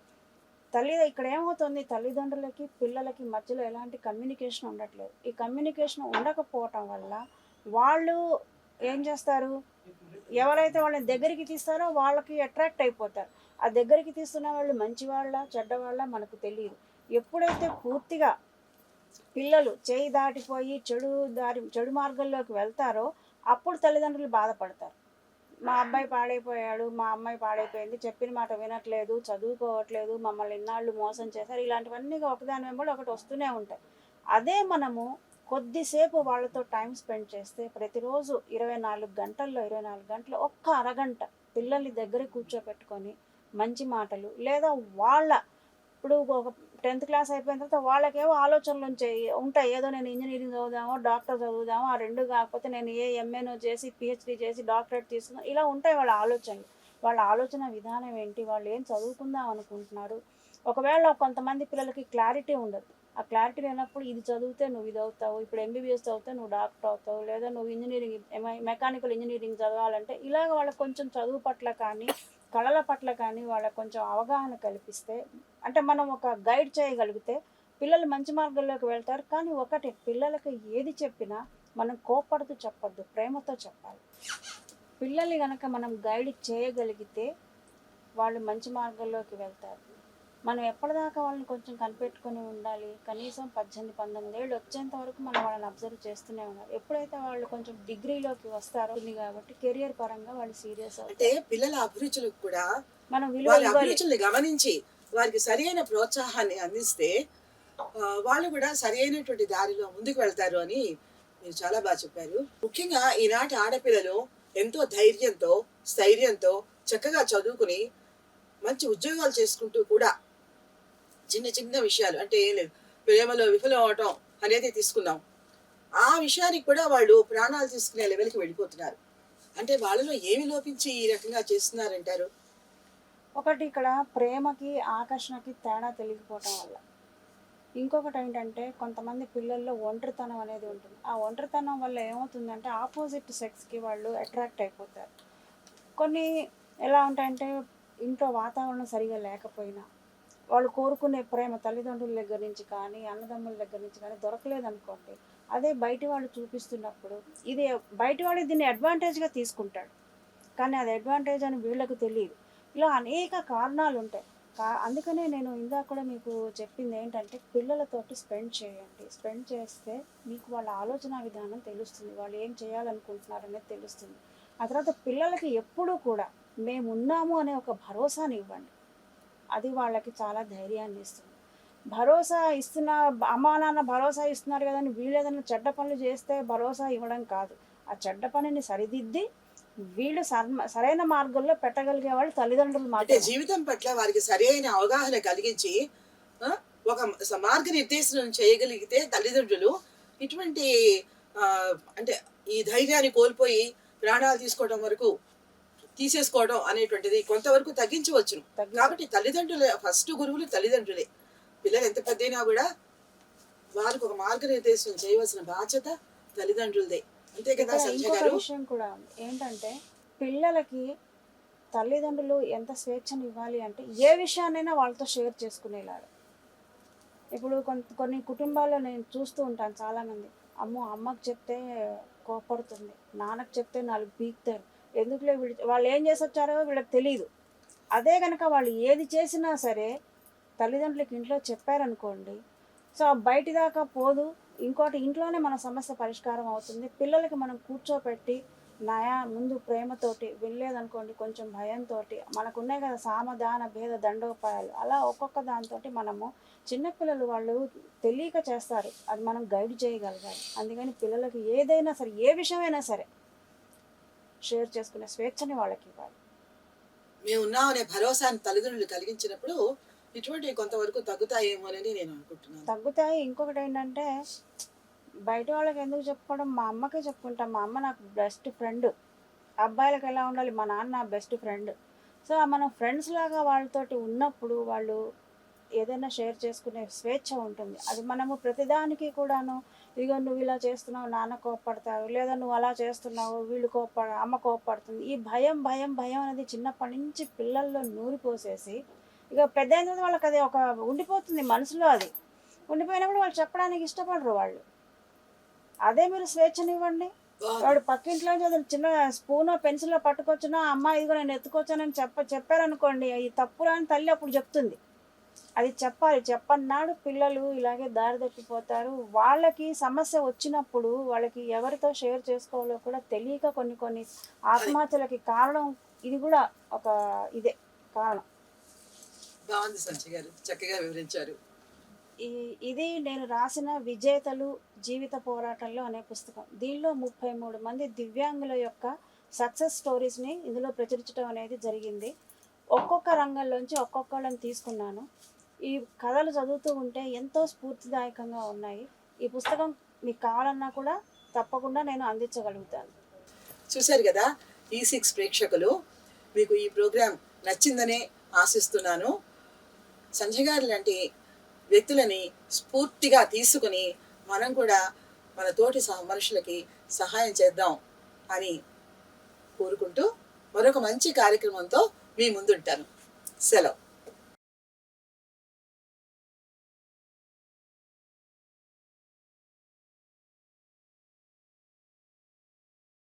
ఇక్కడ ఏమవుతుంది, తల్లిదండ్రులకి పిల్లలకి మధ్యలో ఎలాంటి కమ్యూనికేషన్ ఉండట్లేదు. ఈ కమ్యూనికేషన్ ఉండకపోవటం వల్ల వాళ్ళు ఏం చేస్తారు, ఎవరైతే వాళ్ళని దగ్గరికి తీస్తారో వాళ్ళకి అట్రాక్ట్ అయిపోతారు. ఆ దగ్గరికి తీస్తున్న వాళ్ళు మంచివాళ్ళ చెడ్డవాళ్ళ మనకు తెలియదు. ఎప్పుడైతే పూర్తిగా పిల్లలు చేయి దాటిపోయి చెడు మార్గంలోకి వెళ్తారో అప్పుడు తల్లిదండ్రులు బాధపడతారు. మా అబ్బాయి పాడైపోయాడు, మా అమ్మాయి పాడైపోయింది, చెప్పిన మాట వినట్లేదు, చదువుకోవట్లేదు, మమ్మల్ని ఇన్నాళ్ళు మోసం చేశారు, ఇలాంటివన్నీ ఒకదాని వెంబడి ఒకటి వస్తూనే ఉంటాయి. అదే మనము కొద్దిసేపు వాళ్ళతో టైం స్పెండ్ చేస్తే, ప్రతిరోజు 24 గంటల్లో ఒక్క అరగంట పిల్లల్ని దగ్గర కూర్చోపెట్టుకొని మంచి మాటలు, లేదా ఇప్పుడు ఒక 10th క్లాస్ అయిపోయిన తర్వాత వాళ్ళకేవో ఆలోచనలు ఉంటాయి. ఏదో నేను ఇంజనీరింగ్ చదువుదామో, డాక్టర్ చదువుదామో, ఆ రెండు కాకపోతే నేను ఎంఏనో చేసి పిహెచ్డి చేసి డాక్టరేట్ తీసుకుందాం, ఇలా ఉంటాయి వాళ్ళ ఆలోచనలు. వాళ్ళ ఆలోచన విధానం ఏంటి, వాళ్ళు ఏం చదువుకుందాం అనుకుంటున్నారు. ఒకవేళ కొంతమంది పిల్లలకి క్లారిటీ ఉండదు. ఆ క్లారిటీ లేనప్పుడు ఇది చదివితే నువ్వు ఇది అవుతావు, ఇప్పుడు ఎంబీబీఎస్ చదివితే నువ్వు డాక్టర్ అవుతావు, లేదా నువ్వు మెకానికల్ ఇంజనీరింగ్ చదవాలంటే, ఇలాగ వాళ్ళకి కొంచెం చదువు పట్ల కానీ కళల పట్ల కానీ వాళ్ళకి కొంచెం అవగాహన కల్పిస్తే, అంటే మనం ఒక గైడ్ చేయగలిగితే పిల్లలు మంచి మార్గంలోకి వెళ్తారు. కానీ ఒకటి, పిల్లలకి ఏది చెప్పినా మనం కోపడుతూ చెప్పొద్దు, ప్రేమతో చెప్పాలి. పిల్లల్ని కనుక మనం గైడ్ చేయగలిగితే వాళ్ళు మంచి మార్గంలోకి వెళ్తారు. మనం ఎప్పటిదాకా వాళ్ళని కొంచెం కనిపెట్టుకొని ఉండాలి. కనీసం 18, 19 ఏళ్ళు వచ్చేంత వరకు మనం వాళ్ళని అబ్జర్వ్ చేస్తూనే ఉండాలి. ఎప్పుడైతే వాళ్ళు కొంచెం డిగ్రీలోకి వస్తారో ఉంది కాబట్టి కెరియర్ పరంగా వాళ్ళు సీరియస్ అంటే అవుతారు. పిల్లల అభిరుచులకు కూడా మనం విలువ వారి ఇవ్వాలి. అభిరుచుల్ని గమనించి వారికి సరైన ప్రోత్సాహాన్ని అందిస్తే వాళ్ళు కూడా సరైనటువంటి దారిలో ముందుకు వెళ్తారు అని మీరు చాలా బాగా చెప్పారు. ముఖ్యంగా ఈనాటి ఆడపిల్లలు ఎంతో ధైర్యంతో స్థైర్యంతో చక్కగా చదువుకుని మంచి ఉద్యోగాలు చేసుకుంటూ కూడా చిన్న చిన్న విషయాలు అంటే ఏం లేదు, ప్రేమలో విఫలం అవటం అనేది తీసుకున్నాం, ఆ విషయానికి కూడా వాళ్ళు ప్రాణాలు తీసుకునే లెవెల్కి వెళ్ళిపోతున్నారు. అంటే వాళ్ళలో ఏమి లోపించి ఈ రకంగా చేస్తున్నారంటారు? ఒకటి ఇక్కడ ప్రేమకి, ఆకర్షణకి తేడా తెలియకపోవటం వల్ల. ఇంకొకటి ఏంటంటే కొంతమంది పిల్లల్లో ఒంటరితనం అనేది ఉంటుంది. ఆ ఒంటరితనం వల్ల ఏమవుతుందంటే ఆపోజిట్ సెక్స్‌కి వాళ్ళు అట్రాక్ట్ అయిపోతారు. కొన్ని ఎలా ఉంటాయంటే ఇంట్లో వాతావరణం సరిగ్గా లేకపోయినా, వాళ్ళు కోరుకునే ప్రేమ తల్లిదండ్రుల దగ్గర నుంచి కానీ, అన్నదమ్ముల దగ్గర నుంచి కానీ దొరకలేదనుకోండి, అదే బయటి వాళ్ళు చూపిస్తున్నప్పుడు ఇది బయటి వాడు దీన్ని అడ్వాంటేజ్‌గా తీసుకుంటాడు. కానీ అది అడ్వాంటేజ్ అని వీళ్ళకి తెలీదు. ఇలా అనేక కారణాలుంటాయి. అందుకనే నేను ఇందాక కూడా మీకు చెప్పింది ఏంటంటే, పిల్లలతోటి స్పెండ్ చేయండి. స్పెండ్ చేస్తే మీకు వాళ్ళ ఆలోచనా విధానం తెలుస్తుంది. వాళ్ళు ఏం చేయాలనుకుంటున్నారనేది తెలుస్తుంది. ఆ తర్వాత పిల్లలకి ఎప్పుడూ కూడా మేమున్నాము అనే ఒక భరోసానివ్వండి. అది వాళ్ళకి చాలా ధైర్యాన్ని ఇస్తుంది. భరోసా ఇస్తున్న అమ్మా, నాన్న భరోసా ఇస్తున్నారు కదా అని వీళ్ళేదైనా చెడ్డ పనులు చేస్తే భరోసా ఇవ్వడం కాదు. ఆ చెడ్డ పనిని సరిదిద్ది వీళ్ళు సరైన మార్గంలో పెట్టగలిగే వాళ్ళు తల్లిదండ్రులు అంటే మాత్రమే. జీవితం పట్ల వారికి సరైన అవగాహన కలిగించి ఆ, ఒక మార్గనిర్దేశనం చేయగలిగితే తల్లిదండ్రులు ఇటువంటి ఆ, అంటే ఈ ధైర్యాన్ని కోల్పోయి ప్రాణాలు తీసుకోవడం వరకు తీసేసుకోవడం అనేటువంటిది కొంతవరకు తగ్గించవచ్చును. కాబట్టి తల్లిదండ్రులే ఫస్ట్ గురువులు తల్లిదండ్రులే. పిల్లలు ఎంత పెద్దయినా కూడా వారికి ఒక మార్గనిర్దేశం చేయవలసిన బాధ్యత తల్లిదండ్రులదే. అంతే కదా ఇక్కడ సంజయ్ ఇంకొక గారు? విషయం కూడా ఉంది. ఏంటంటే పిల్లలకి తల్లిదండ్రులు ఎంత స్వేచ్ఛను ఇవ్వాలి అంటే ఏ విషయాన్నైనా వాళ్ళతో షేర్ చేసుకునేలాగా. ఇప్పుడు కొన్ని కుటుంబాల్లో నేను చూస్తూ ఉంటాను చాలామంది. అమ్మో, అమ్మకి చెప్తే కోపడుతుంది, నాన్నకి చెప్తే 4 పీకుతారు, ఎందుకులే వాళ్ళు ఏం చేసి వచ్చారో వీళ్ళకి తెలియదు. అదే కనుక వాళ్ళు ఏది చేసినా సరే తల్లిదండ్రులకి ఇంట్లో చెప్పారనుకోండి, సో బయటి దాకా పోదు. ఇంకోటి ఇంట్లోనే మన సమస్య పరిష్కారం అవుతుంది. పిల్లలకి మనం కూర్చోపెట్టి ముందు ప్రేమతోటి వినలేదనుకోండి, కొంచెం భయంతో మనకున్నాయి కదా సామధాన భేద దండోపాయాలు, అలా ఒక్కొక్క దాంతో మనము చిన్నపిల్లలు వాళ్ళు తెలియక చేస్తారు, అది మనం గైడ్ చేయగలగాలి. అందుకని పిల్లలకి ఏదైనా సరే ఏ విషయమైనా సరే షేర్ చేసుకునే స్వేచ్ఛని వాళ్ళకి ఇవ్వాలి. మేము ఉన్నాం అనే భరోసాని తల్లిదండ్రులు కలిగించినప్పుడు ఇటువంటివి కొంతవరకు తగ్గుతాయేమోనని నేను అనుకుంటున్నాను. తగ్గుతాయి. ఇంకొకటి ఏంటంటే బయట వాళ్ళకి ఎందుకు చెప్పుకోవడం, మా అమ్మకే చెప్పుకుంటాం. మా అమ్మ నాకు బెస్ట్ ఫ్రెండ్. అబ్బాయిలకు ఎలా ఉండాలి, మా నాన్న నా బెస్ట్ ఫ్రెండ్. సో మనం ఫ్రెండ్స్ లాగా వాళ్ళతోటి ఉన్నప్పుడు వాళ్ళు ఏదైనా షేర్ చేసుకునే స్వేచ్ఛ ఉంటుంది. అది మనము ప్రతిదానికి కూడాను ఇదిగో నువ్వు ఇలా చేస్తున్నావు నాన్న కోప్పడతారు, లేదా నువ్వు అలా చేస్తున్నావు వీళ్ళు అమ్మ కోప్పడుతుంది, ఈ భయం భయం భయం అనేది చిన్నప్పటి నుంచి పిల్లల్లో నూరిపోసేసి ఇక పెద్ద అయిన తర్వాత వాళ్ళకి అది ఒక ఉండిపోతుంది మనసులో. అది ఉండిపోయినప్పుడు వాళ్ళు చెప్పడానికి ఇష్టపడరు వాళ్ళు. అదే మీరు స్వేచ్ఛనివ్వండి. వాడు పక్కింట్లో నుంచి చిన్న స్పూనో పెన్సిల్లో పట్టుకొచ్చినా అమ్మ ఇదిగో నేను ఎత్తుకొచ్చానని చెప్పారనుకోండి, ఈ తప్పురా అని తల్లి అప్పుడు చెప్తుంది. అది చెప్పాలి. చెప్పన్నాడు పిల్లలు ఇలాగే దారి తప్పిపోతారు. వాళ్ళకి సమస్య వచ్చినప్పుడు వాళ్ళకి ఎవరితో షేర్ చేసుకోవాలో కూడా తెలియక కొన్ని ఆత్మహత్యలకి కారణం ఇది కూడా ఒక ఇదే కారణం. బాగుంది సంజయ్ గారు, చక్కగా వివరించారు. ఇది నేను రాసిన విజేతలు జీవిత పోరాటంలో అనే పుస్తకం. దీనిలో 33 మంది దివ్యాంగుల యొక్క సక్సెస్ స్టోరీస్ని ఇందులో ప్రచురించడం అనేది జరిగింది. ఒక్కొక్క రంగంలోంచి ఒక్కొక్కళ్ళని తీసుకున్నాను. ఈ కథలు చదువుతూ ఉంటే ఎంతో స్ఫూర్తిదాయకంగా ఉన్నాయి. ఈ పుస్తకం మీకు కావాలన్నా కూడా తప్పకుండా నేను అందించగలుగుతాను. చూశారు కదా E6 ప్రేక్షకులు, మీకు ఈ ప్రోగ్రాం నచ్చిందనే ఆశిస్తున్నాను. సంజయ్ గారు లాంటి వ్యక్తులని స్ఫూర్తిగా తీసుకుని మనం కూడా మన తోటి మనుషులకి సహాయం చేద్దాం అని కోరుకుంటూ మరొక మంచి కార్యక్రమంతో మీ ముందుంటాను. సెలవు.